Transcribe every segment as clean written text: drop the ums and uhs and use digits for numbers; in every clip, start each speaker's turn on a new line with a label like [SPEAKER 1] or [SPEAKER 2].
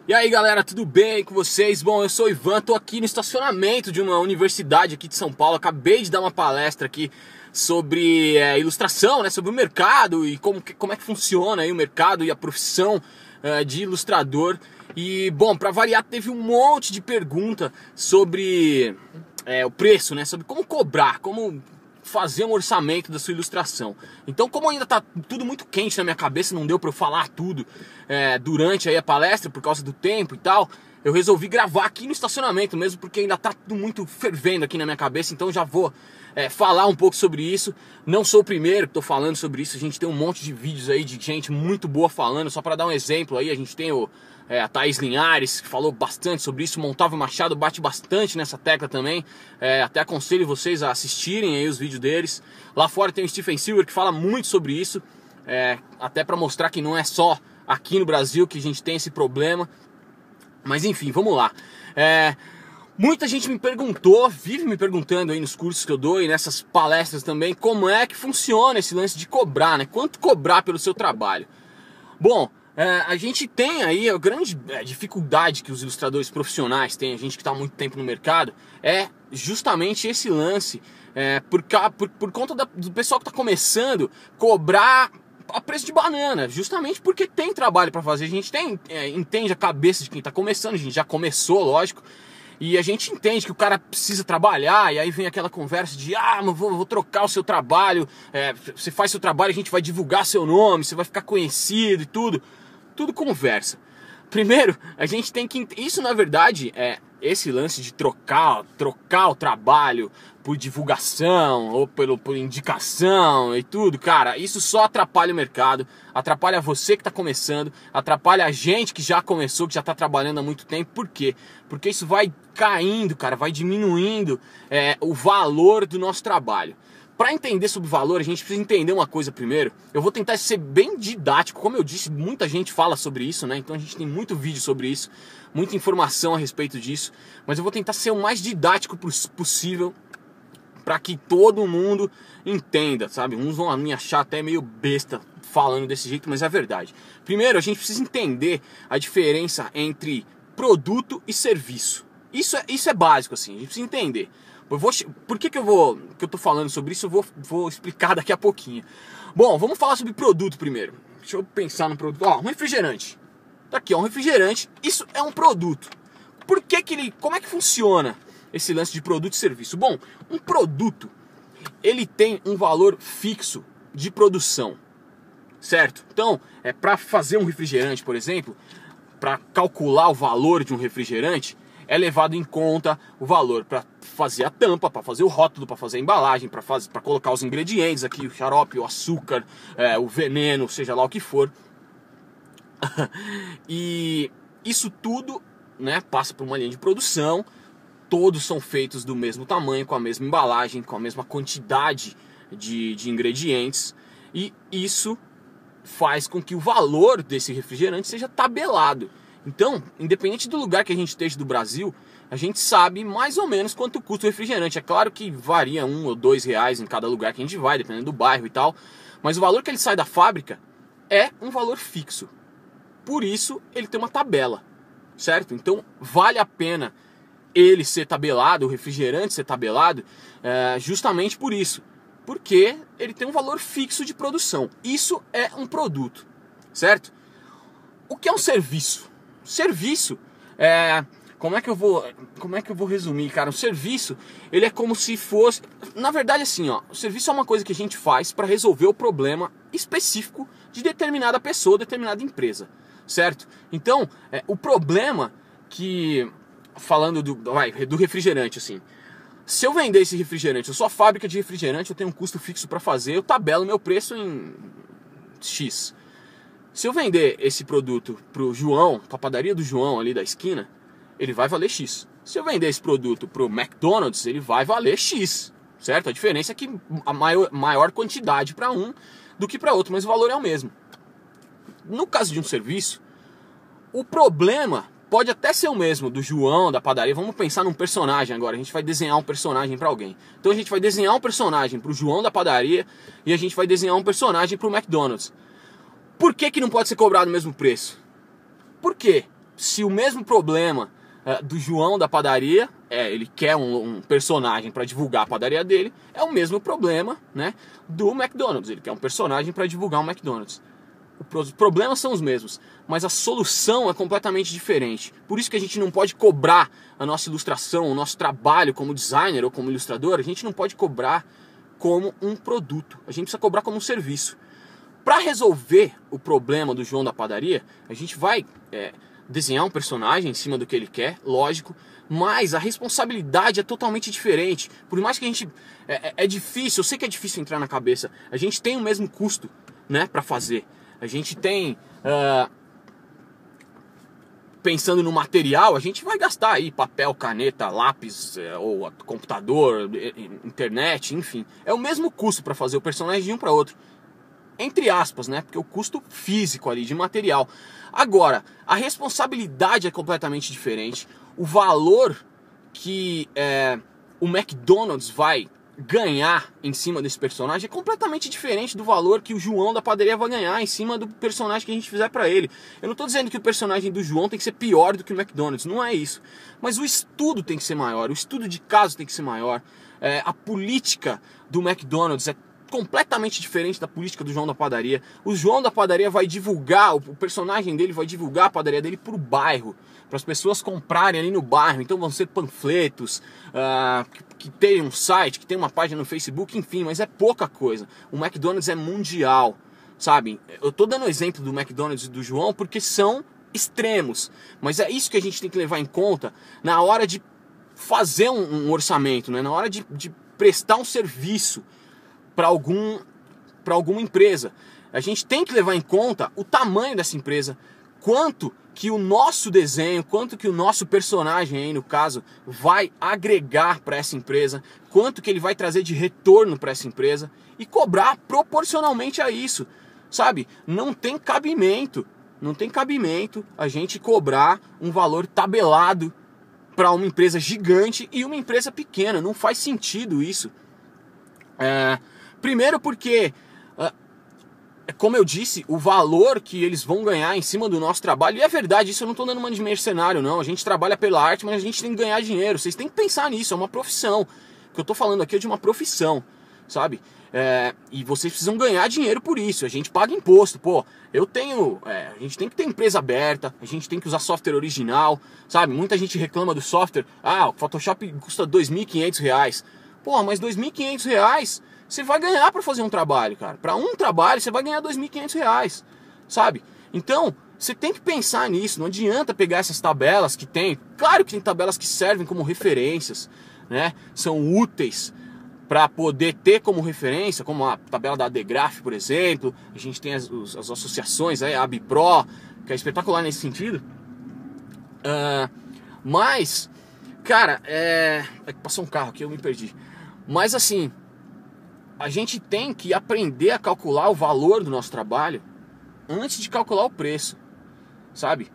[SPEAKER 1] E aí galera, tudo bem com vocês? Bom, eu sou o Ivan, tô aqui no estacionamento de uma universidade aqui de São Paulo. Acabei de dar uma palestra aqui sobre ilustração, né? Sobre o mercado e como é que funciona aí o mercado e a profissão de ilustrador. E bom, para variar, teve um monte de pergunta sobre o preço, né? Sobre como cobrar, como fazer um orçamento da sua ilustração. Então, como ainda tá tudo muito quente na minha cabeça, não deu para eu falar tudo durante aí a palestra por causa do tempo e tal, eu resolvi gravar aqui no estacionamento mesmo, porque ainda tá tudo muito fervendo aqui na minha cabeça. Então já vou falar um pouco sobre isso. Não sou o primeiro que tô falando sobre isso, a gente tem um monte de vídeos aí de gente muito boa falando. Só para dar um exemplo aí, a gente tem a Thaís Linhares, que falou bastante sobre isso. Montalvo Machado bate bastante nessa tecla também. Até aconselho vocês a assistirem aí os vídeos deles. Lá fora tem o Stephen Silver, que fala muito sobre isso, até para mostrar que não é só aqui no Brasil que a gente tem esse problema. Mas enfim, vamos lá. Muita gente me perguntou, vive me perguntando aí nos cursos que eu dou e nessas palestras também, como é que funciona esse lance de cobrar, né? Quanto cobrar pelo seu trabalho? Bom, a gente tem aí a grande dificuldade que os ilustradores profissionais têm, a gente que está há muito tempo no mercado, é justamente esse lance, por conta do pessoal que está começando, cobrar a preço de banana, justamente porque tem trabalho para fazer. A gente entende a cabeça de quem está começando, a gente já começou, lógico, e a gente entende que o cara precisa trabalhar, e aí vem aquela conversa de mas vou trocar o seu trabalho, você faz seu trabalho, a gente vai divulgar seu nome, você vai ficar conhecido e tudo conversa. Primeiro, a gente tem que... Isso, na verdade, esse lance de trocar o trabalho por divulgação ou por indicação e tudo, cara, isso só atrapalha o mercado, atrapalha você que está começando, atrapalha a gente que já começou, que já está trabalhando há muito tempo. Por quê? Porque isso vai caindo, cara, vai diminuindo o valor do nosso trabalho. Para entender sobre valor, a gente precisa entender uma coisa primeiro. Eu vou tentar ser bem didático, como eu disse, muita gente fala sobre isso, né? Então a gente tem muito vídeo sobre isso, muita informação a respeito disso, mas eu vou tentar ser o mais didático possível para que todo mundo entenda, sabe? Uns vão me achar até meio besta falando desse jeito, mas é verdade. Primeiro, a gente precisa entender a diferença entre produto e serviço. Isso é básico, assim, a gente precisa entender. Por que eu tô falando sobre isso? Eu vou explicar daqui a pouquinho. Bom, vamos falar sobre produto primeiro. Deixa eu pensar no produto. Um refrigerante. Tá aqui, um refrigerante. Isso é um produto. Como é que funciona esse lance de produto e serviço? Bom, um produto, ele tem um valor fixo de produção, certo? Então, para fazer um refrigerante, por exemplo, para calcular o valor de um refrigerante, é levado em conta o valor para fazer a tampa, para fazer o rótulo, para fazer a embalagem, para colocar os ingredientes aqui, o xarope, o açúcar, o veneno, seja lá o que for. E isso tudo, né, passa por uma linha de produção. Todos são feitos do mesmo tamanho, com a mesma embalagem, com a mesma quantidade de ingredientes. E isso faz com que o valor desse refrigerante seja tabelado. Então, independente do lugar que a gente esteja do Brasil, a gente sabe mais ou menos quanto custa o refrigerante. É claro que varia R$1 ou R$2 em cada lugar que a gente vai, dependendo do bairro e tal. Mas o valor que ele sai da fábrica é um valor fixo. Por isso, ele tem uma tabela, certo? Então, vale a pena ele ser tabelado, o refrigerante ser tabelado, justamente por isso. Porque ele tem um valor fixo de produção. Isso é um produto, certo? O que é um serviço? Serviço como é que eu vou resumir, cara? O serviço, ele é como se fosse, na verdade, assim, o serviço é uma coisa que a gente faz para resolver o problema específico de determinada pessoa, determinada empresa, certo? Então, o problema que, falando do refrigerante, assim, se eu vender esse refrigerante, eu sou a fábrica de refrigerante, eu tenho um custo fixo para fazer, eu tabelo meu preço em X. Se eu vender esse produto pro João, pra padaria do João ali da esquina, ele vai valer X. Se eu vender esse produto pro McDonald's, ele vai valer X, certo? A diferença é que a maior quantidade para um do que para outro, mas o valor é o mesmo. No caso de um serviço, o problema pode até ser o mesmo do João, da padaria. Vamos pensar num personagem agora, a gente vai desenhar um personagem para alguém. Então a gente vai desenhar um personagem pro João da padaria e a gente vai desenhar um personagem pro McDonald's. Por que não pode ser cobrado o mesmo preço? Por quê? se o mesmo problema do João da padaria, ele quer um personagem para divulgar a padaria dele, é o mesmo problema, né, do McDonald's. Ele quer um personagem para divulgar um McDonald's. Os problemas são os mesmos, mas a solução é completamente diferente. Por isso que a gente não pode cobrar a nossa ilustração, o nosso trabalho como designer ou como ilustrador, a gente não pode cobrar como um produto, a gente precisa cobrar como um serviço. Para resolver o problema do João da padaria, a gente vai desenhar um personagem em cima do que ele quer, lógico, mas a responsabilidade é totalmente diferente. Por mais que a gente... É difícil, eu sei que é difícil entrar na cabeça, a gente tem o mesmo custo, né, para fazer. A gente tem, pensando no material, a gente vai gastar aí papel, caneta, lápis, ou computador, internet, enfim. É o mesmo custo para fazer o personagem de um para outro. Entre aspas, né? Porque o custo físico ali de material. Agora, a responsabilidade é completamente diferente. O valor que o McDonald's vai ganhar em cima desse personagem é completamente diferente do valor que o João da padaria vai ganhar em cima do personagem que a gente fizer pra ele. Eu não tô dizendo que o personagem do João tem que ser pior do que o McDonald's, não é isso. Mas o estudo tem que ser maior, o estudo de caso tem que ser maior. A política do McDonald's é completamente diferente da política do João da padaria. O João da padaria vai divulgar, o personagem dele vai divulgar a padaria dele pro bairro, para as pessoas comprarem ali no bairro. Então vão ser panfletos, que tem um site, que tem uma página no Facebook, enfim, mas é pouca coisa. O McDonald's é mundial, sabe? Eu tô dando o exemplo do McDonald's e do João porque são extremos, mas é isso que a gente tem que levar em conta na hora de fazer um orçamento, né? Na hora de prestar um serviço para alguma empresa. A gente tem que levar em conta o tamanho dessa empresa, quanto que o nosso desenho, quanto que o nosso personagem aí no caso vai agregar para essa empresa, quanto que ele vai trazer de retorno para essa empresa e cobrar proporcionalmente a isso, sabe? Não tem cabimento a gente cobrar um valor tabelado para uma empresa gigante e uma empresa pequena. Não faz sentido isso. Primeiro porque, como eu disse, o valor que eles vão ganhar em cima do nosso trabalho, e é verdade, isso eu não estou dando uma de mercenário não, a gente trabalha pela arte, mas a gente tem que ganhar dinheiro, vocês têm que pensar nisso, é uma profissão. O que eu estou falando aqui é de uma profissão, sabe? E vocês precisam ganhar dinheiro por isso, a gente paga imposto, pô, a gente tem que ter empresa aberta, a gente tem que usar software original, sabe? Muita gente reclama do software, o Photoshop custa R$2.500, pô, mas R$2.500... você vai ganhar para fazer um trabalho, cara. Para um trabalho, você vai ganhar R$2.500, sabe? Então, você tem que pensar nisso. Não adianta pegar essas tabelas que tem. Claro que tem tabelas que servem como referências, né? São úteis para poder ter como referência, como a tabela da Degraph, por exemplo. A gente tem as associações, a ABPRO, que é espetacular nesse sentido. Mas, cara, passou um carro aqui, eu me perdi. Mas assim, a gente tem que aprender a calcular o valor do nosso trabalho antes de calcular o preço, sabe?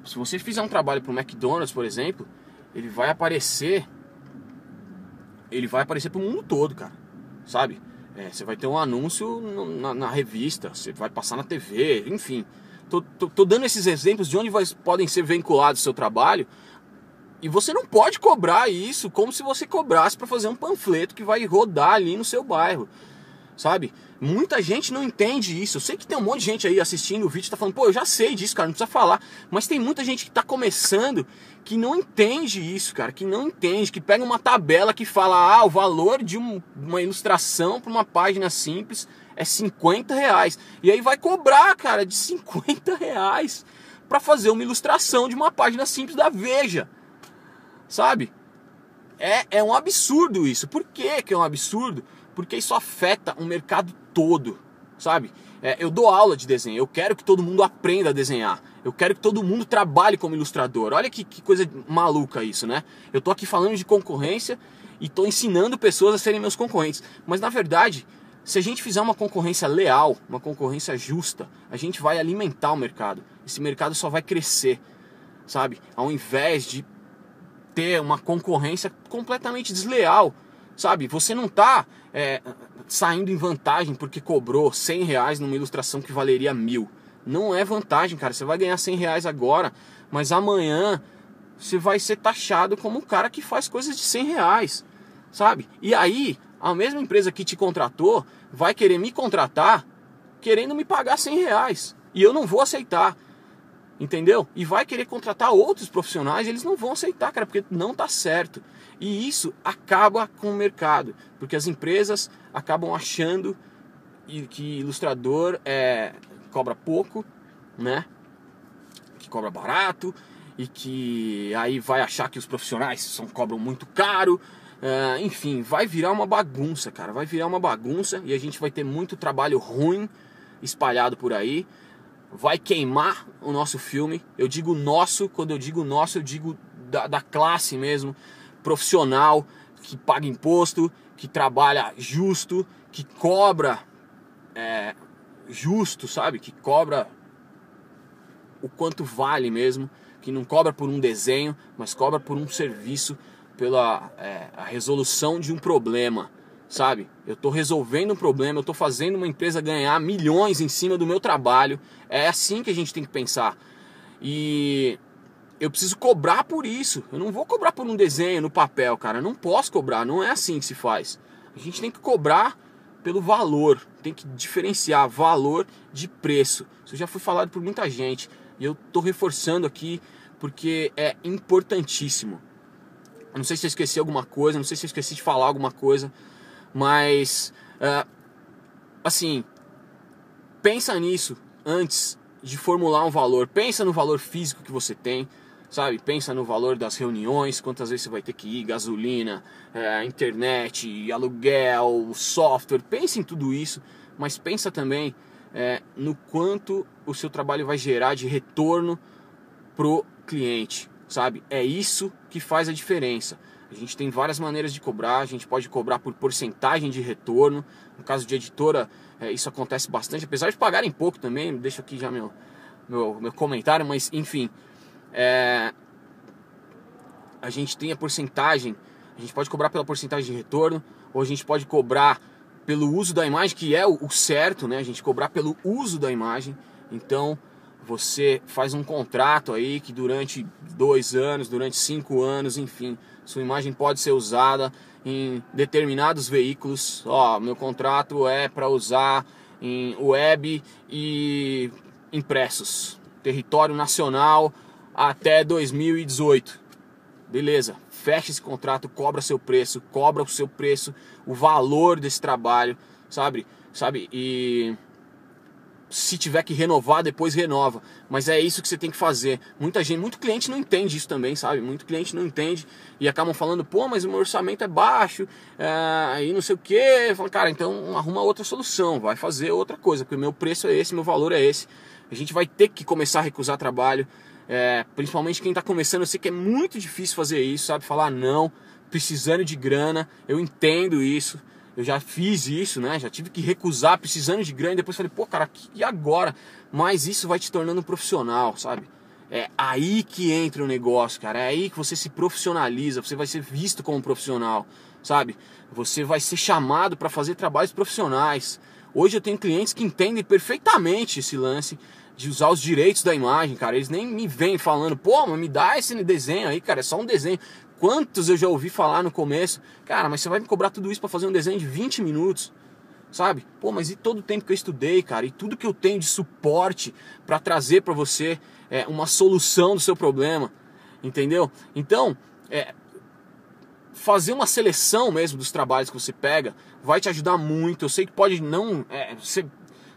[SPEAKER 1] Se você fizer um trabalho para o McDonald's, por exemplo, ele vai aparecer para o mundo todo, cara, sabe? Você vai ter um anúncio na revista, você vai passar na TV, enfim. Tô dando esses exemplos de onde podem ser vinculados o seu trabalho. E você não pode cobrar isso como se você cobrasse para fazer um panfleto que vai rodar ali no seu bairro, sabe? Muita gente não entende isso. Eu sei que tem um monte de gente aí assistindo o vídeo e tá falando, pô, eu já sei disso, cara, não precisa falar. Mas tem muita gente que tá começando que não entende isso, cara, que não entende, que pega uma tabela que fala, o valor de uma ilustração para uma página simples é R$50. E aí vai cobrar, cara, de R$50 para fazer uma ilustração de uma página simples da Veja. Sabe? É um absurdo isso. Por que é um absurdo? Porque isso afeta o mercado todo, sabe? Eu dou aula de desenho, eu quero que todo mundo aprenda a desenhar. Eu quero que todo mundo trabalhe como ilustrador. Olha que coisa maluca isso, né? Eu tô aqui falando de concorrência e tô ensinando pessoas a serem meus concorrentes. Mas na verdade, se a gente fizer uma concorrência leal, uma concorrência justa, a gente vai alimentar o mercado. Esse mercado só vai crescer, sabe? Ao invés de ter uma concorrência completamente desleal, sabe? Você não está saindo em vantagem porque cobrou R$100 numa ilustração que valeria 1.000. Não é vantagem, cara. Você vai ganhar R$100 agora, mas amanhã você vai ser taxado como um cara que faz coisas de R$100, sabe? E aí, a mesma empresa que te contratou vai querer me contratar querendo me pagar R$100. E eu não vou aceitar, entendeu? E vai querer contratar outros profissionais, eles não vão aceitar, cara, porque não tá certo. E isso acaba com o mercado, porque as empresas acabam achando que ilustrador cobra pouco, né? Que cobra barato, e que aí vai achar que os profissionais cobram muito caro. Enfim, vai virar uma bagunça, cara. Vai virar uma bagunça e a gente vai ter muito trabalho ruim espalhado por aí. Vai queimar o nosso filme. Eu digo nosso, quando eu digo nosso, eu digo da classe mesmo, profissional, que paga imposto, que trabalha justo, que cobra justo, sabe? Que cobra o quanto vale mesmo, que não cobra por um desenho, mas cobra por um serviço, pela a resolução de um problema, sabe? Eu estou resolvendo um problema, eu estou fazendo uma empresa ganhar milhões em cima do meu trabalho. É assim que a gente tem que pensar. E eu preciso cobrar por isso. Eu não vou cobrar por um desenho no papel, cara. Eu não posso cobrar, não é assim que se faz. A gente tem que cobrar pelo valor, tem que diferenciar valor de preço. Isso já foi falado por muita gente e eu estou reforçando aqui porque é importantíssimo. Eu não sei se eu esqueci alguma coisa, não sei se eu esqueci de falar alguma coisa, mas assim, pensa nisso antes de formular um valor. Pensa no valor físico que você tem, sabe? Pensa no valor das reuniões, quantas vezes você vai ter que ir, gasolina, internet, aluguel, software. Pensa em tudo isso, mas pensa também no quanto o seu trabalho vai gerar de retorno pro cliente, sabe? É isso que faz a diferença. A gente tem várias maneiras de cobrar. A gente pode cobrar por porcentagem de retorno. No caso de editora, isso acontece bastante, apesar de pagarem pouco também. Deixo aqui já meu comentário, mas enfim, a gente tem a porcentagem. A gente pode cobrar pela porcentagem de retorno, ou a gente pode cobrar pelo uso da imagem, que é o certo, né? A gente cobrar pelo uso da imagem. Então você faz um contrato aí que durante 2 anos, durante 5 anos, enfim, sua imagem pode ser usada em determinados veículos. Meu contrato é para usar em web e impressos, território nacional até 2018. Beleza, fecha esse contrato, cobra seu preço, o valor desse trabalho, sabe? E se tiver que renovar, depois renova. Mas é isso que você tem que fazer. Muito cliente não entende isso também, sabe? Muito cliente não entende e acabam falando, pô, mas o meu orçamento é baixo, aí não sei o que. Falo, cara, então arruma outra solução, vai fazer outra coisa, porque o meu preço é esse, meu valor é esse. A gente vai ter que começar a recusar trabalho, principalmente quem está começando. Eu sei que é muito difícil fazer isso, sabe? Falar não, precisando de grana, eu entendo isso. Eu já fiz isso, né? Já tive que recusar precisando de grana. Depois falei, pô, cara, e agora? Mas isso vai te tornando um profissional, sabe? É aí que entra o negócio, cara. É aí que você se profissionaliza. Você vai ser visto como um profissional, sabe? Você vai ser chamado para fazer trabalhos profissionais. Hoje eu tenho clientes que entendem perfeitamente esse lance de usar os direitos da imagem, cara. Eles nem me vêm falando, pô, mas me dá esse desenho aí, cara. É só um desenho. Quantos eu já ouvi falar no começo, cara, mas você vai me cobrar tudo isso para fazer um desenho de 20 minutos, sabe? Pô, mas e todo o tempo que eu estudei, cara, e tudo que eu tenho de suporte para trazer para você uma solução do seu problema, entendeu? Então, fazer uma seleção mesmo dos trabalhos que você pega vai te ajudar muito. Eu sei que pode não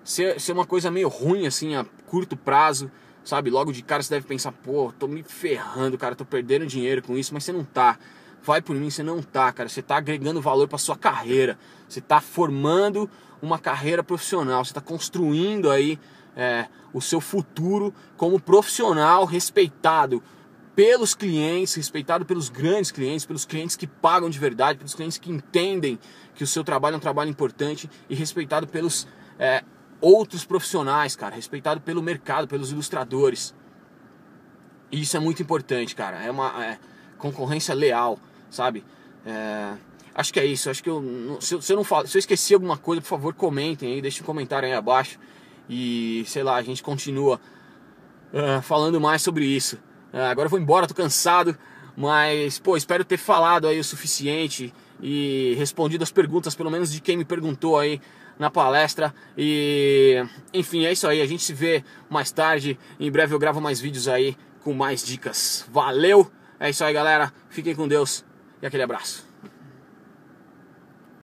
[SPEAKER 1] ser uma coisa meio ruim assim a curto prazo, sabe? Logo de cara você deve pensar, pô, tô me ferrando, cara, tô perdendo dinheiro com isso, mas você não tá. Vai por mim, você não tá, cara. Você tá agregando valor pra sua carreira. Você tá formando uma carreira profissional. Você tá construindo aí o seu futuro como profissional respeitado pelos clientes, respeitado pelos grandes clientes, pelos clientes que pagam de verdade, pelos clientes que entendem que o seu trabalho é um trabalho importante e respeitado pelos outros profissionais, cara, respeitado pelo mercado, pelos ilustradores. E isso é muito importante, cara. É uma concorrência leal, sabe? Acho que é isso. Acho que se eu esqueci alguma coisa, por favor, comentem aí, deixem um comentário aí abaixo. e sei lá, a gente continua falando mais sobre isso. Agora eu vou embora, tô cansado, mas pô, espero ter falado aí o suficiente e respondido as perguntas, pelo menos de quem me perguntou aí na palestra. E enfim, é isso aí, a gente se vê mais tarde. Em breve eu gravo mais vídeos aí com mais dicas. Valeu! É isso aí, galera, fiquem com Deus e aquele abraço.